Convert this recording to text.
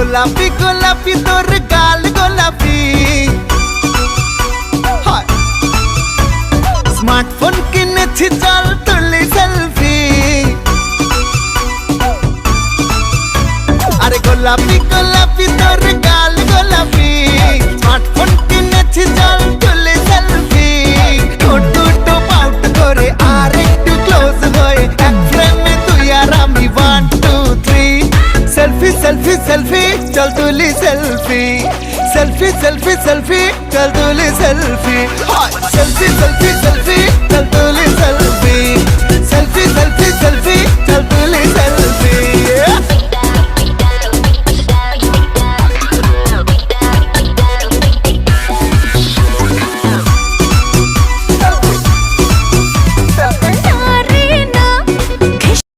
গোলাপি গোলাপি তোর গাল গোলাপি স্মার্টফোন কিনেছি চল তুলি সেলফি আরে গোলাপি গোলাপি তোর গাল গোলাপি স্মার্টফোন কিনেছি চল তুলি সেলফি ঠোঁট পাউট করে আর একটু ক্লোজ হয়ে এক ফ্রেমে তুই আর আমি 1 2 3 সেলফি সেলফি সেলফি চল তুলি সেলফি সেলফি সেলফি সেলফি চল তুলি সেলফি সেলফি সেলফি সেলফি চল তুলি সেলফি সেলফি সেলফি সেলফি